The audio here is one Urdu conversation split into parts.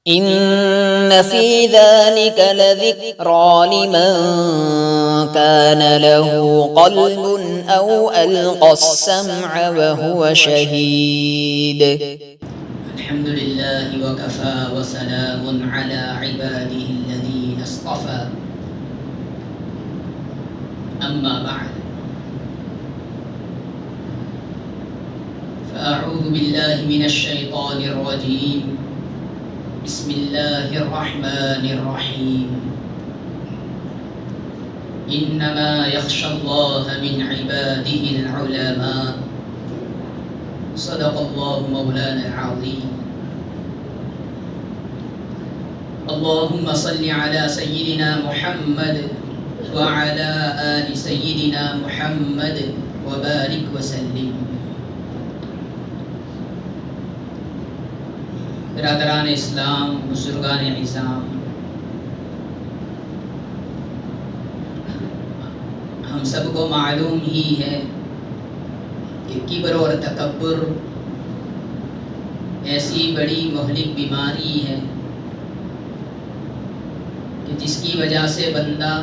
إن في ذلك لذكرى لمن كان له قلب أو ألقى السمع وهو شهيد. الحمد لله وكفى وسلام على عباده الذين اصطفى أما بعد فأعوذ بالله من الشيطان الرجيم. بسم الله الرحمن الرحيم. إنما يخشى الله من عباده العلماء. صدق الله مولانا العظيم. اللهم صل على سيدنا محمد وعلى آل سيدنا محمد وبارك وسلم. برادران اسلام، بزرگان عظام، ہم سب کو معلوم ہی ہے کہ کبر اور تکبر ایسی بڑی مہلک بیماری ہے کہ جس کی وجہ سے بندہ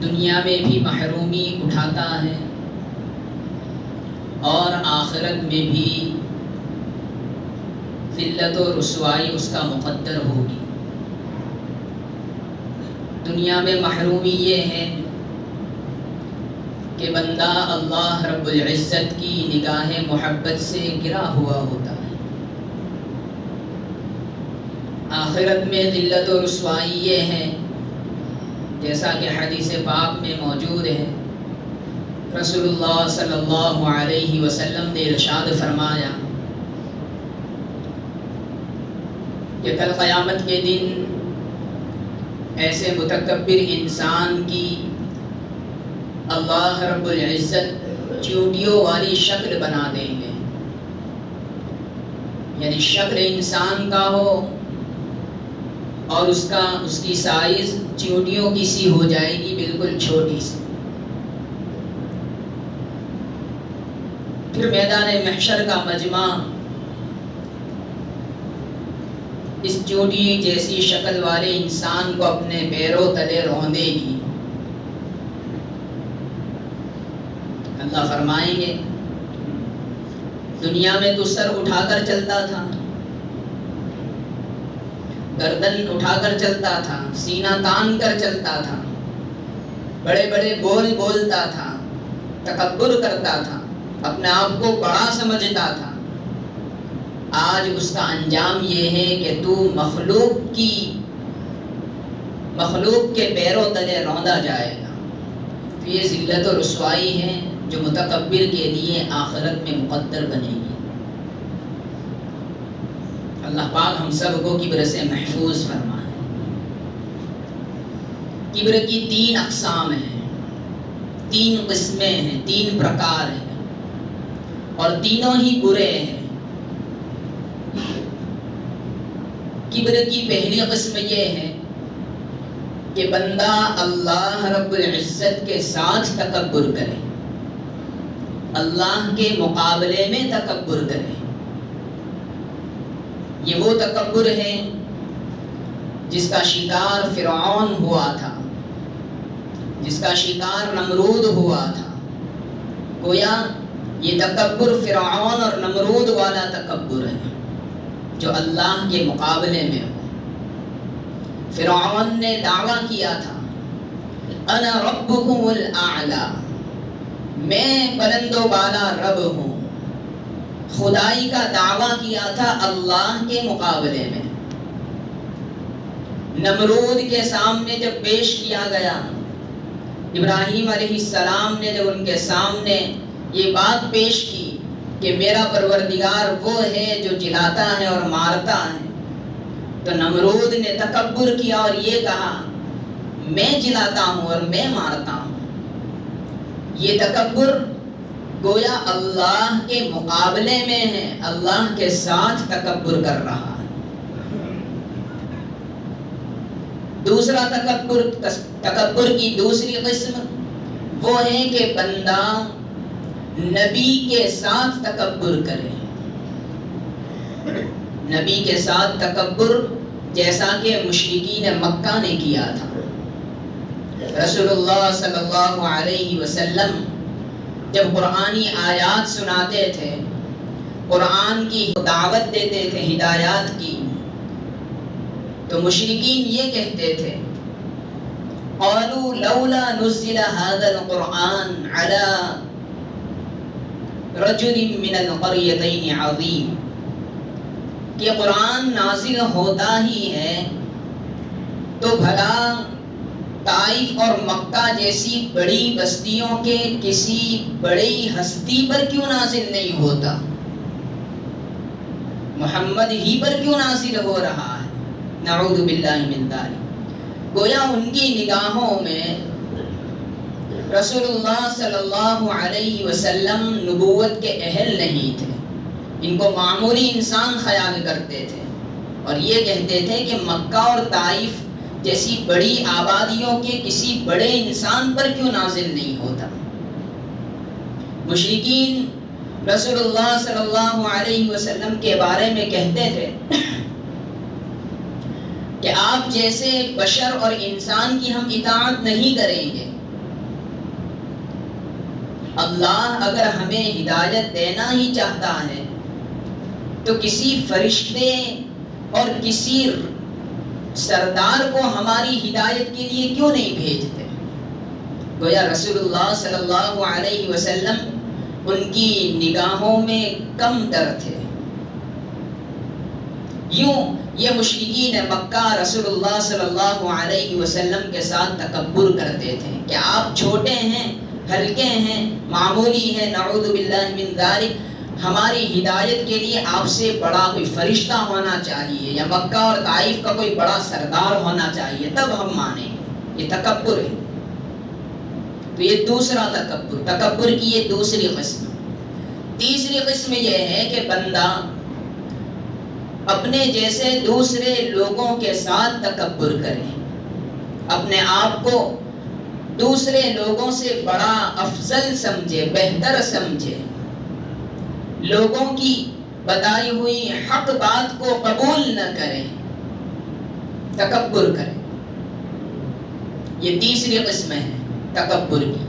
دنیا میں بھی محرومی اٹھاتا ہے اور آخرت میں بھی ذلت و رسوائی اس کا مقدر ہوگی. دنیا میں محرومی یہ ہے کہ بندہ اللہ رب العزت کی نگاہ محبت سے گرا ہوا ہوتا ہے. آخرت میں ذلت و رسوائی یہ ہے جیسا کہ حدیث پاک میں موجود ہے. رسول اللہ صلی اللہ علیہ وسلم نے ارشاد فرمایا کہ کل قیامت کے دن ایسے متکبر انسان کی اللہ رب العزت چیونٹیوں والی شکل بنا دیں گے. یعنی شکل انسان کا ہو اور اس کی سائز چیونٹیوں کی سی ہو جائے گی، بالکل چھوٹی سی. پھر میدان محشر کا مجمع اس چوٹی جیسی شکل والے انسان کو اپنے پیروں تلے روندے گی. اللہ فرمائیں گے دنیا میں تو سر اٹھا کر چلتا تھا، گردن اٹھا کر چلتا تھا، سینہ تان کر چلتا تھا، بڑے بڑے بول بولتا تھا، تکبر کرتا تھا، اپنے آپ کو بڑا سمجھتا تھا. آج اس کا انجام یہ ہے کہ تو مخلوق کے پیروں تلے روندا جائے گا. تو یہ ذلت و رسوائی ہے جو متکبر کے لیے آخرت میں مقدر بنے گی. اللہ پاک ہم سب کو کبر سے محفوظ فرمائے. کبر کی 3 اقسام ہیں، 3 قسمیں ہیں، 3 پرکار ہیں اور تینوں ہی برے ہیں. کبر کی پہلی قسم یہ ہے کہ بندہ اللہ رب العزت کے ساتھ تکبر کرے، اللہ کے مقابلے میں تکبر کرے. یہ وہ تکبر ہے جس کا شکار فرعون ہوا تھا، جس کا شکار نمرود ہوا تھا. گویا یہ تکبر فرعون اور نمرود والا تکبر ہے جو اللہ کے مقابلے میں ہو. فرعون نے دعویٰ کیا تھا انا ربکم الاعلی، میں بلند و بالا رب ہوں. خدائی کا دعویٰ کیا تھا اللہ کے مقابلے میں. نمرود کے سامنے جب پیش کیا گیا، ابراہیم علیہ السلام نے جب ان کے سامنے یہ بات پیش کی کہ میرا پروردگار وہ ہے جو جلاتا ہے اور مارتا ہے، تو نمرود نے تکبر کیا اور یہ کہا میں جلاتا ہوں اور میں مارتا ہوں. یہ تکبر گویا اللہ کے مقابلے میں ہے، اللہ کے ساتھ تکبر کر رہا ہے. دوسرا تکبر کی دوسری قسم وہ ہے کہ بندہ نبی کے ساتھ تکبر کرے. نبی کے ساتھ تکبر جیسا کہ مشرکین مکہ نے کیا تھا. رسول اللہ صلی اللہ علیہ وسلم جب قرآنی آیات سناتے تھے، قرآن کی دعوت دیتے تھے ہدایات کی، تو مشرکین یہ کہتے تھے قالوا لولا نزل هذا القرآن على رجل من القريتين عظيم، کہ قرآن نازل ہوتا ہی ہے تو بھلا طائف اور مکہ جیسی بڑی بستیوں کے کسی بڑی ہستی پر کیوں نازل نہیں ہوتا، محمد ہی پر کیوں نازل ہو رہا ہے. نعوذ باللہ من ذلک. گویا ان کی نگاہوں میں رسول اللہ صلی اللہ علیہ وسلم نبوت کے اہل نہیں تھے، ان کو معمولی انسان خیال کرتے تھے اور یہ کہتے تھے کہ مکہ اور طائف جیسی بڑی آبادیوں کے کسی بڑے انسان پر کیوں نازل نہیں ہوتا. مشرکین رسول اللہ صلی اللہ علیہ وسلم کے بارے میں کہتے تھے کہ آپ جیسے بشر اور انسان کی ہم اطاعت نہیں کریں گے. اللہ اگر ہمیں ہدایت دینا ہی چاہتا ہے تو کسی فرشتے اور کسی سردار کو ہماری ہدایت کے لیے کیوں نہیں بھیجتے. گویا رسول اللہ صلی اللہ علیہ وسلم ان کی نگاہوں میں کم تر تھے. یوں یہ مشرکین مکہ رسول اللہ صلی اللہ علیہ وسلم کے ساتھ تکبر کرتے تھے کہ آپ چھوٹے ہیں، ہلکے ہیں، معمولی ہیں، نعوذ باللہ من ذالک. ہماری ہدایت کے لیے آپ سے بڑا کوئی فرشتہ ہونا چاہیے یا مکہ اور طائف کا کوئی بڑا سردار ہونا چاہیے تب ہم مانیں. یہ تکبر ہے. تو یہ دوسرا تکبر کی یہ دوسری قسم. تیسری قسم یہ ہے کہ بندہ اپنے جیسے دوسرے لوگوں کے ساتھ تکبر کرے، اپنے آپ کو دوسرے لوگوں سے بڑا افضل سمجھے، بہتر سمجھے، لوگوں کی بتائی ہوئی حق بات کو قبول نہ کرے، تکبر کرے. یہ تیسری قسم ہے تکبر کی.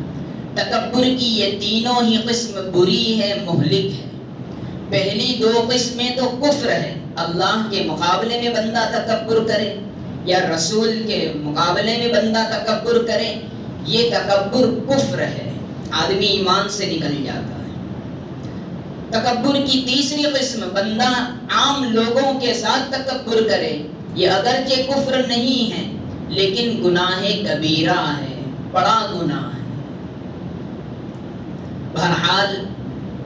تکبر کی یہ تینوں ہی قسم بری ہے، مہلک ہے. پہلی دو قسمیں تو کفر ہے، اللہ کے مقابلے میں بندہ تکبر کرے یا رسول کے مقابلے میں بندہ تکبر کرے، یہ تکبر کفر ہے، آدمی ایمان سے نکل جاتا ہے. تکبر کی تیسری قسم بندہ عام لوگوں کے ساتھ تکبر کرے، یہ اگرچہ کفر نہیں ہے لیکن گناہ کبیرہ ہے، بڑا گناہ ہے. بہرحال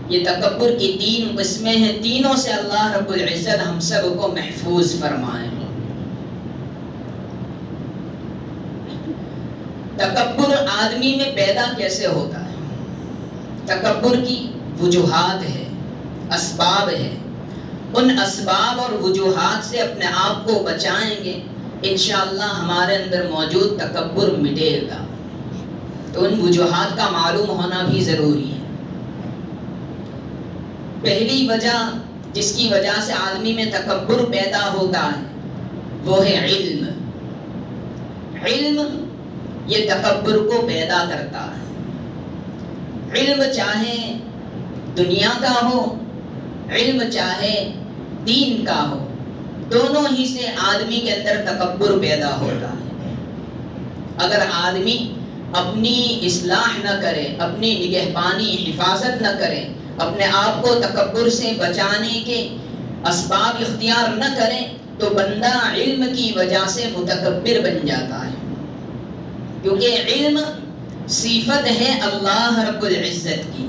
یہ تکبر کی تین قسمیں ہیں. تینوں سے اللہ رب العزت ہم سب کو محفوظ فرمائے. تکبر آدمی میں پیدا کیسے ہوتا ہے؟ تکبر کی وجوہات ہے، اسباب ہے. ان اسباب اور وجوہات سے اپنے آپ کو بچائیں گے انشاءاللہ ہمارے اندر موجود تکبر مٹے گا. تو ان وجوہات کا معلوم ہونا بھی ضروری ہے. پہلی وجہ جس کی وجہ سے آدمی میں تکبر پیدا ہوتا ہے وہ ہے علم. علم یہ تکبر کو پیدا کرتا ہے. علم چاہے دنیا کا ہو، علم چاہے دین کا ہو، دونوں ہی سے آدمی کے اندر تکبر پیدا ہوتا ہے. اگر آدمی اپنی اصلاح نہ کرے، اپنی نگہبانی حفاظت نہ کرے، اپنے آپ کو تکبر سے بچانے کے اسباب اختیار نہ کرے تو بندہ علم کی وجہ سے متکبر بن جاتا ہے. کیونکہ علم صفت ہے اللہ رب العزت کی.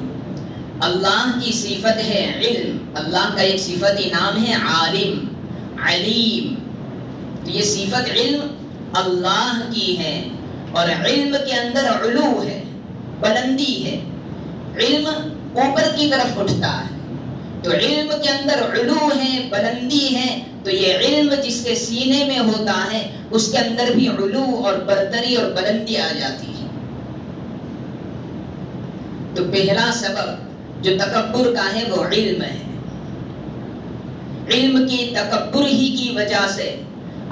اللہ کی صفت ہے علم. اللہ کا ایک صفتی نام ہے عالم، علیم. یہ صفت علم اللہ کی ہے اور علم کے اندر علو ہے، بلندی ہے. علم اوپر کی طرف اٹھتا ہے. تو علم کے اندر علو ہے، بلندی ہے. تو یہ علم جس کے سینے میں ہوتا ہے اس کے اندر بھی علو اور برتری اور بلندی آ جاتی ہے. تو پہلا سبب جو تکبر کا ہے وہ علم ہے. علم کی تکبر ہی کی وجہ سے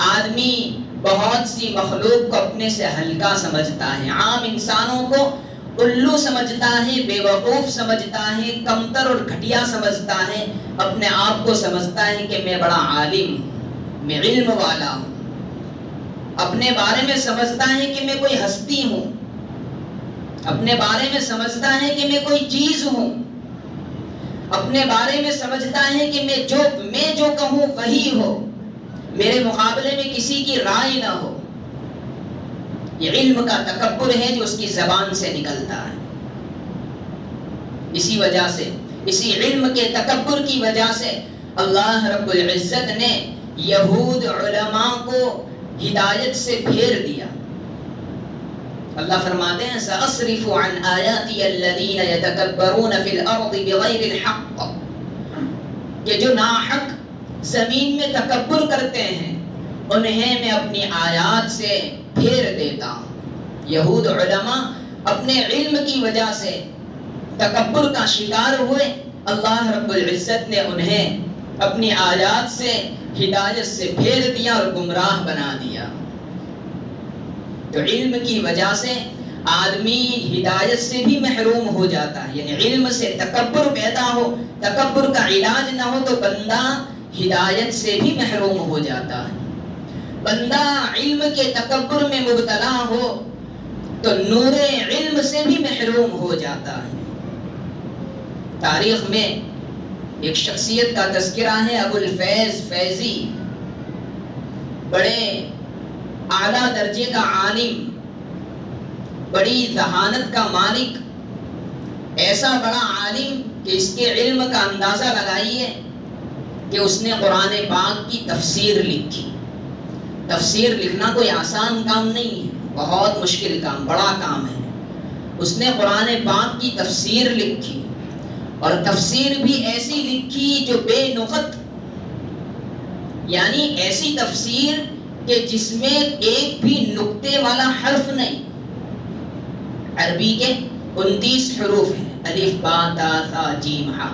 آدمی بہت سی مخلوق کو اپنے سے ہلکا سمجھتا ہے، عام انسانوں کو الو سمجھتا ہے، بے وقوف سمجھتا ہے، کمتر اور گھٹیا سمجھتا ہے، اپنے آپ کو سمجھتا ہے کہ میں بڑا عالم ہوں، میں علم والا ہوں، اپنے بارے میں سمجھتا ہے کہ میں کوئی ہستی ہوں، اپنے بارے میں سمجھتا ہے کہ میں کوئی چیز ہوں، اپنے بارے میں سمجھتا ہے کہ میں جو کہوں وہی ہو، میرے مقابلے میں کسی کی رائے نہ ہو۔ یہ علم کا تکبر ہے جو اس کی زبان سے نکلتا ہے۔ اسی وجہ سے، اسی علم کے تکبر کی وجہ سے اللہ رب العزت نے یہود علماء کو ہدایت سے پھیر دیا۔ اللہ فرماتے ہیں سأصرف عن آیاتی الذین یتکبرون فی الارض بغیر الحق، کہ جو ناحق زمین میں تکبر کرتے ہیں انہیں میں اپنی آیات سے پھیر دیتا ہوں۔ یہود علماء اپنے علم کی وجہ سے تکبر کا شکار ہوئے، اللہ رب العزت نے انہیں اپنی آیات سے ہدایت سے پھیر دیا اور گمراہ بنا دیا۔ تو علم کی وجہ سے آدمی ہدایت سے بھی محروم ہو جاتا ہے، یعنی علم سے تکبر پیدا ہو، تکبر کا علاج نہ ہو تو بندہ ہدایت سے بھی محروم ہو جاتا ہے۔ بندہ علم کے تکبر میں مبتلا ہو تو نور علم سے بھی محروم ہو جاتا ہے۔ تاریخ میں ایک شخصیت کا تذکرہ ہے، ابو الفیض فیضی، بڑے اعلیٰ درجے کا عالم، بڑی ذہانت کا مالک، ایسا بڑا عالم کہ اس کے علم کا اندازہ لگائیے کہ اس نے قرآن پاک کی تفسیر لکھی۔ تفسیر لکھنا کوئی آسان کام نہیں ہے، بہت مشکل کام، بڑا کام ہے۔ اس نے قرآن پاک کی تفسیر لکھی، اور تفسیر بھی ایسی لکھی جو بے نقط، یعنی ایسی تفسیر کہ جس میں ایک بھی نقطے والا حرف نہیں۔ عربی کے 29 حروف ہیں، الف با تا ثا جیم ہا،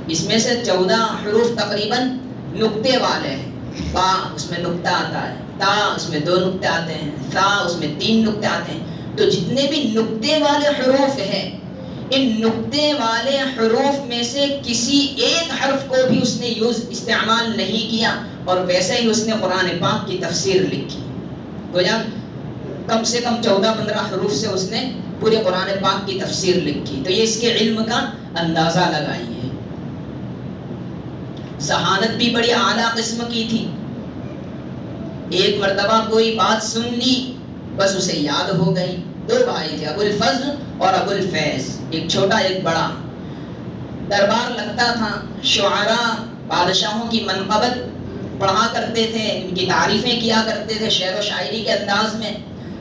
اس میں سے 14 حروف تقریباً نقطے والے ہیں۔ با اس میں نقطہ آتا ہے، تا اس میں 2 نقطے آتے ہیں، ثا اس میں 3 نقطے آتے ہیں۔ تو جتنے بھی نقطے والے حروف ہیں، ان نقطے والے حروف میں سے کسی ایک حرف کو بھی اس نے استعمال نہیں کیا، اور ویسے ہی اس نے قرآن پاک کی تفسیر لکھی۔ گویا کم سے کم 14-15 حروف سے اس نے پورے قرآن پاک کی تفسیر لکھی۔ تو یہ اس کے علم کا اندازہ لگائیے۔ ذہانت بھی بڑی اعلیٰ قسم کی تھی، ایک مرتبہ کوئی بات سن لی بس اسے یاد ہو گئی۔ 2 بھائی تھے، ابو الفضل اور ابو الفیض، ایک چھوٹا ایک بڑا۔ دربار لگتا تھا، شعراء بادشاہوں کی منقبت پڑھا کرتے تھے، ان کی تعریفیں کیا کرتے تھے شعر و شاعری کے انداز میں۔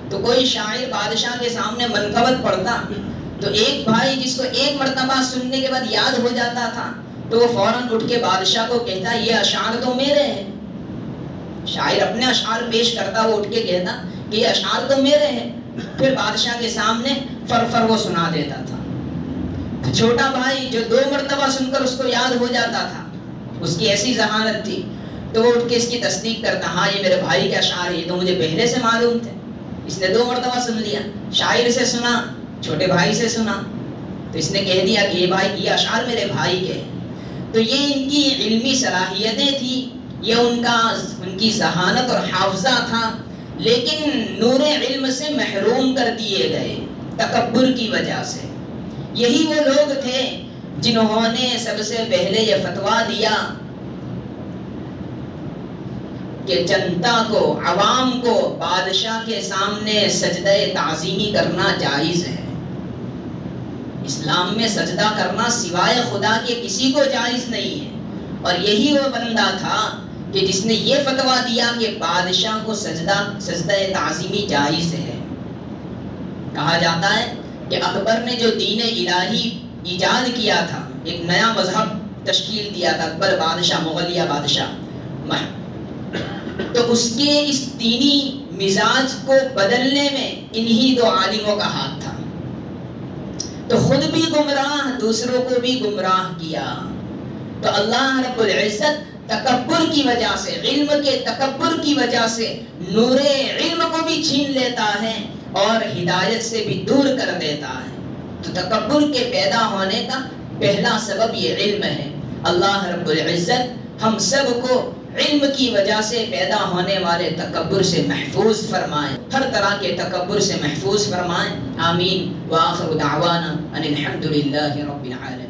تو کوئی شاعر بادشاہ کے سامنے منقبت پڑھتا تو ایک بھائی جس کو ایک مرتبہ سننے کے بعد یاد ہو جاتا تھا تو وہ فوراً اٹھ کے بادشاہ کو کہتا یہ اشعار تو میرے ہیں۔ شاعر اپنے اشعار پیش کرتا، وہ اٹھ کے کہتا کہ یہ اشعار تو میرے ہیں، پھر بادشاہ کے سامنے فر وہ سنا دیتا تھا۔ چھوٹا بھائی جو 2 مرتبہ سن کر اس کو یاد ہو جاتا تھا، اس کی ایسی ذہانت تھی، تو وہ اٹھ کے اس کی تصدیق کرتا، ہاں یہ میرے بھائی کے اشعار ہیں، تو مجھے پہلے سے معلوم تھے، اس نے 2 مرتبہ سن لیا، شاعر سے سنا، چھوٹے بھائی سے سنا، تو اس نے کہہ دیا کہ یہ بھائی یہ اشعار میرے بھائی کے ہیں۔ تو یہ ان کی علمی صلاحیتیں تھی، یہ ان کی ذہانت اور حافظہ تھا، لیکن نور علم سے محروم کر دیے گئے تکبر کی وجہ سے۔ یہی وہ لوگ تھے جنہوں نے سب سے پہلے یہ فتویٰ دیا کہ جنتا کو، عوام کو بادشاہ کے سامنے سجدہ تعظیمی کرنا جائز ہے۔ اسلام میں سجدہ کرنا سوائے خدا کے کسی کو جائز نہیں ہے، اور یہی وہ بندہ تھا کہ جس نے یہ فتویٰ دیا کہ بادشاہ کو سجدہ تعظیمی جائز ہے۔ کہا جاتا ہے کہ اکبر نے جو دین الہی ایجاد کیا تھا، ایک نیا مذہب تشکیل دیا تھا اکبر بادشاہ، مغلیہ بادشاہ، تو اس کے اس دینی مزاج کو بدلنے میں انہی 2 عالموں کا ہاتھ تھا۔ تو خود بھی گمراہ، دوسروں کو بھی گمراہ کیا۔ تو اللہ رب العزت تکبر کی وجہ سے، علم کے تکبر کی وجہ سے نور علم کو بھی چھین لیتا ہے اور ہدایت سے بھی دور کر دیتا ہے۔ تو تکبر کے پیدا ہونے کا پہلا سبب یہ علم ہے۔ اللہ رب العزت ہم سب کو علم کی وجہ سے پیدا ہونے والے تکبر سے محفوظ فرمائیں، ہر طرح کے تکبر سے محفوظ فرمائیں۔ آمین۔ وآخر دعوانا ان الحمد للہ رب العالمین۔